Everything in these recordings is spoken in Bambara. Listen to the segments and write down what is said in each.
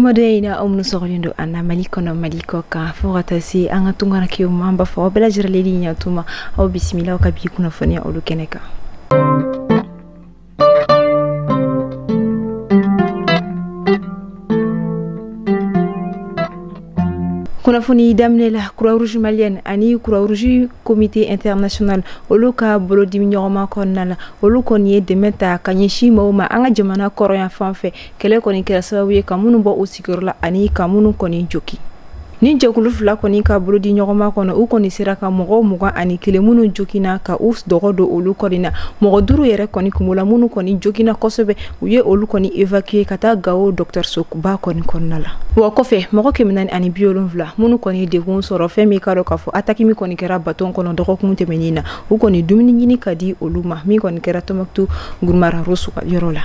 Jumadena omnu sogolindo anna malikono maliko ka fogatasi anga tungana kiyo mamba fo bela jiraleli nya tuma au bismillah ka bi kuna fonia olu keneka kuna foni damne la Croix Rouge malienne ani Croix Rouge comité international oluka bolo diminyoma konnala olukoniye demeta kanyishi mauma anga jamana koro ya fanfe kele koni kera sababu kamunu bo usikirla ani kamunu koni joki ni jokulu fula koni ka bolo di nyogoma kono u koni siraka mogo muga ani kele munu jokina ka us dogodo olu korina mogo duru yere koni kumula munu koni jokina kosobe uye olu koni evacuer kata gawo Dr Sokuba koni konnala wa kofe mogo keminani ani biolon fula munu koni degun soro femi karo kafo ataki mi koni kera baton kono dogo kumte menina u koni dumini nyini kadi oluma mi koni kera tomaktu gurmara rosu yorola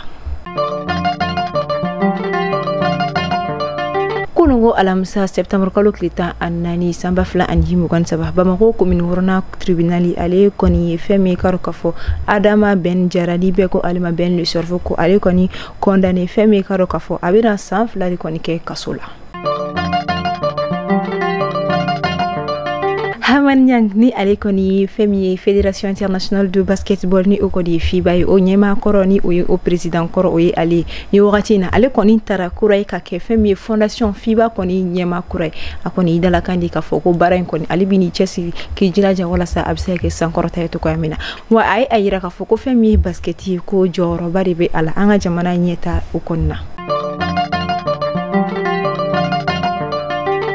Kunungo alamsa September kalo klita anani samba fla anji mugan sabah Bamako commune worna tribunali ale koni femi karo kafo Adama Ben Jaradi beko alima Ben le cerveau ko ale koni condamné femi karo kafo abira san fla koni ke kasola Haman yang ni alekoni femi Fédération internationale de basketball ni okodi FIBA o nyema koro ni o président koro o ali ni wakati na alekoni tara kurai ka ke femi fondation FIBA koni nyema kurai akoni dala kandi ka foko baran koni alibini chesi ki jilaja wala sa abse ke sankoro tayeto ko amina wa ai ayira ka foko femi basketi ko joro bari be ala anga jamana nyeta ukonna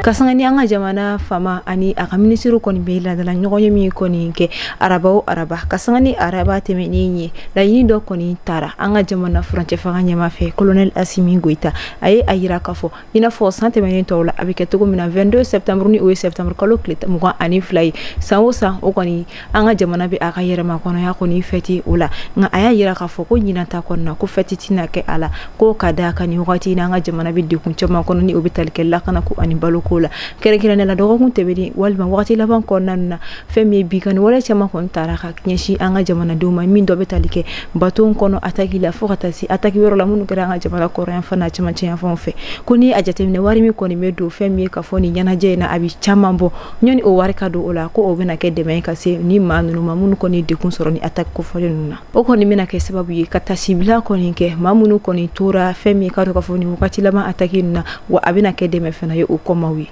kasangani anga jamana fama ani aka ministru koni beila dala nyogonye mi koni ke araba kasangani araba temenye la yini do koni tara anga jamana France faganya mafe colonel Assimi Goïta aye ayira kafo ina fo sante menen tawla abike to mina 22 septembre ni o septembre kalo kleta mugo ani fly sawosa o koni anga jamana be aka yere ma kono ya koni feti ula nga aya yira kafo ko nyina ta konna ko feti tina ke ala ko kada kani wakati anga jamana be de kun chama kono ni hospital ke la kana ko ani baloko kere kira nela dogo kunte bedi walma wakati laban konnana femi bigan wala chama kon taraka nyeshi anga jamana duma min do betalike baton kono ataki la fogatasi ataki wero la munu kira anga jamana koran fana chama chen fon fe kuni ajatemne wari mi koni medo femi ka foni nyana je na abi chamambo nyoni o wari kado ola ko o bena ke de men ka se ni manu mamunu koni de kun soro ni atak ko folenuna o koni mena ke sababu yi katasi bila koni ke mamunu koni tora femi ka to ka foni wakati laban ataki na wa abena ke de men fana yo o komawi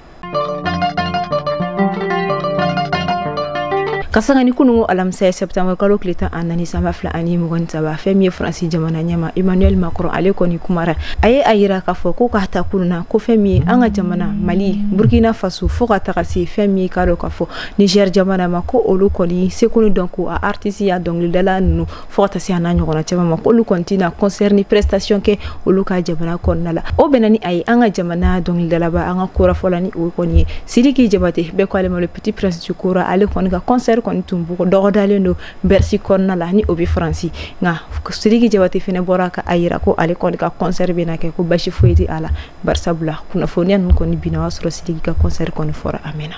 kasangani kunungo alamsa September kalo klita anani samba fla ani mugon saba femi France jamana nyama Emmanuel Macron ale koni kumara aye ayira ka foko ka hata kununa ko femi anga jamana Mali Burkina Faso foka takasi femi kalo ka fo Niger jamana mako olu koni sekunu donc a artiste ya donc le dala nu fota si ananyo kona chama mako olu kontina concerni prestation ke olu ka jamana konnala o benani aye anga jamana donc le dala ba anga kora folani o koni sidiki jabate be ko ale le petit prince du kora ale koni ka concert kon tumbu do dalendo bersi konna la ni obi franci nga sirigi jawati fene boraka ayira ko ale ko ka concert bina ke ko bashi foyti ala barsabula kuna fonian ko ni bina wasro sirigi ka concert kon fora amena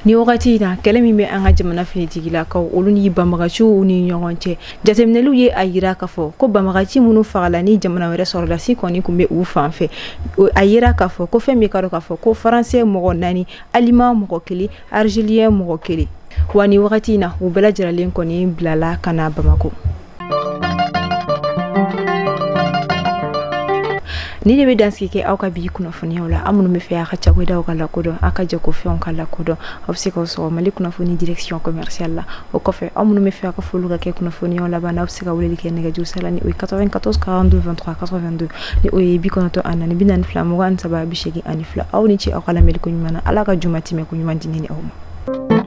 ni wakati na kelemi me anga jamana finitigi la ka oluni bamagachu ni nyonche jatemnelu ye ayira ka fo ko bamagachi munu fagala ni jamana were sorla si koni kumbe u fanfe ayira ka fo ko femi karo ka fo ko français mo nani alima mo kili argilien mo kili wani wakati na ubela jiralen koni blala kana bamako ni de danski ke awka bi kuna foni wala amunu me fiya khacha ko daw kala ko do akaje ko fion kala ko do obsi ko so mali kuna foni direction commerciale la o ko fe amunu me fiya ko fulu ke kuna foni wala bana obsi ka wuli ke nega ju salani 94 42 23 82 ni o bi kono to anani binan flamu wan sababi shegi anifla awni ci akala mel ko nyumana alaka jumati me ko nyumanti ni awma